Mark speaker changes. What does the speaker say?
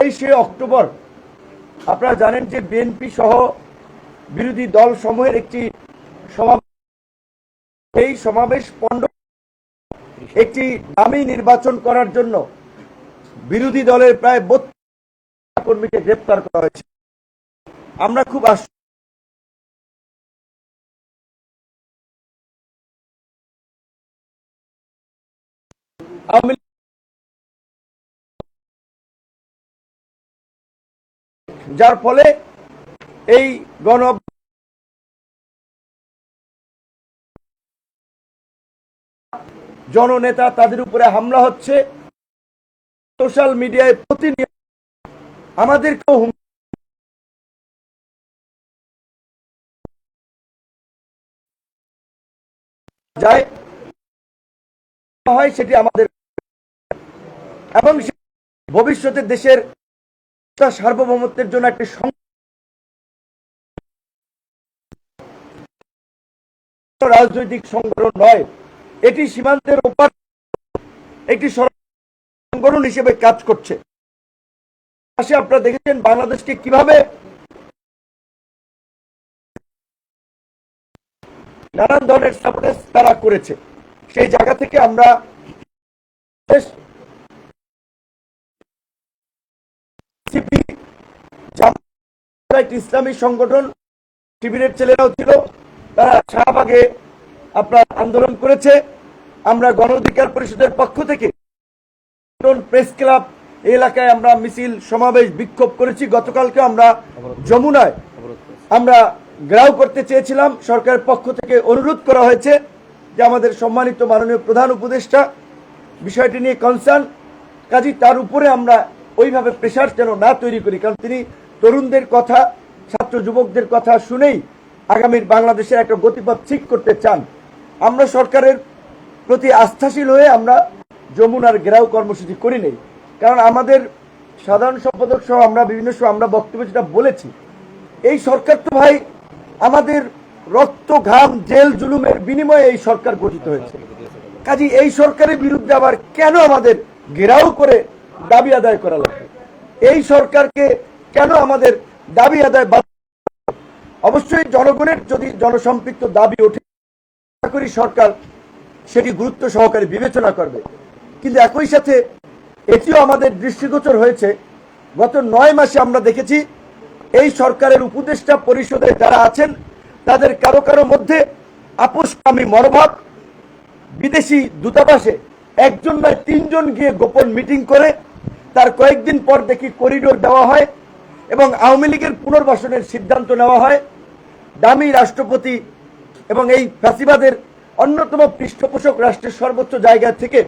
Speaker 1: 23শে October আপনারা জানেন যে বিএনপি সহ বিরোধী দল সমূহের একটি এই সমাবেশ পণ্ড একটি দামি নির্বাচন করার জন্য বিরোধী দলের প্রায় 32 কর্মীকে গ্রেপ্তার করা হয়েছে। আমরা খুব যার ফলে এই জননেতা তাদের উপরে হামলা হচ্ছে। সোশ্যাল মিডিয়ায় প্রতিনিয়ত আমাদেরকেও যায় হয় সেটি আমাদের এবং ভবিষ্যতে দেশের সার্বভৌমত্বের জন্য একটি রাজনৈতিক সংগঠন নয়, এটি সীমান্তের ওপার একটি সংগঠন হিসেবে কাজ করছে। আপনারা দেখেছেন বাংলাদেশকে কিভাবে নানান ধরনের সাপোর্ট তারা করেছে। সেই জায়গা থেকে আমরা ইসলামী সংগঠন শিবিরের ছেলেরাও ছিল, তারা শাহবাগে আপনার আন্দোলন করেছে। আমরা গণ অধিকার পরিষদের পক্ষ থেকে প্রেস ক্লাব এলাকায় আমরা মিছিল সমাবেশ বিক্ষোভ করেছি। গতকালকে আমরা যমুনায় আমরা ঘেরাও করতে চেয়েছিলাম, সরকারের পক্ষ থেকে অনুরোধ করা হয়েছে যে আমাদের সম্মানিত মাননীয় প্রধান উপদেষ্টা বিষয়টি নিয়ে কনসার্ন, কাজী তার উপরে আমরা ওইভাবে প্রেশার যেন না তৈরি করি, কারণ তিনি তরুণদের কথা, ছাত্র যুবকদের কথা শুনেই আগামীর বাংলাদেশের একটা গতিপথ ঠিক করতে চান। আমরা সরকারের প্রতি আস্থাশীল হয়ে আমরা যমুনার ঘেরাও কর্মসূচি করি নেই, কারণ আমাদের সাধারণ সম্পাদক সহ আমরা বিভিন্ন সময় আমরা বক্তব্য যেটা বলেছি, এই সরকার তো ভাই আমাদের রক্ত ঘাম জেল জুলুমের বিনিময়ে এই সরকার গঠিত হয়েছে। কাজী এই সরকারের বিরুদ্ধে আবার কেন আমাদের ঘেরাও করে দাবি আদায় করা লাগবে? এই সরকারকে কেন আমাদের দাবি আদায়? অবশ্যই জনগণের যদি জনসম্পৃক্ত দাবি ওঠে, আশা করি সরকার সেটি গুরুত্ব সহকারে বিবেচনা করবে। কিন্তু একই সাথে এটিও আমাদের দৃষ্টিগোচর হয়েছে, গত 9 মাসে আমরা দেখেছি এই সরকারের উপদেষ্টা পরিষদে যারা আছেন তাদের কারো কারো মধ্যে আপোষকামী মনোভাব। বিদেশি দূতাবাসে একজন নয় 3 জন গিয়ে গোপন মিটিং করে তার কয়েকদিন পর দেখি করিডোর দেওয়া হয় এবং আওয়ামী লীগের পুনর্বাসনের সিদ্ধান্ত নেওয়া হয়। দামি রাষ্ট্রপতি এবং এই ফ্যাসিবাদের অন্যতম পৃষ্ঠপোষক রাষ্ট্রের সর্বোচ্চ জায়গা থেকে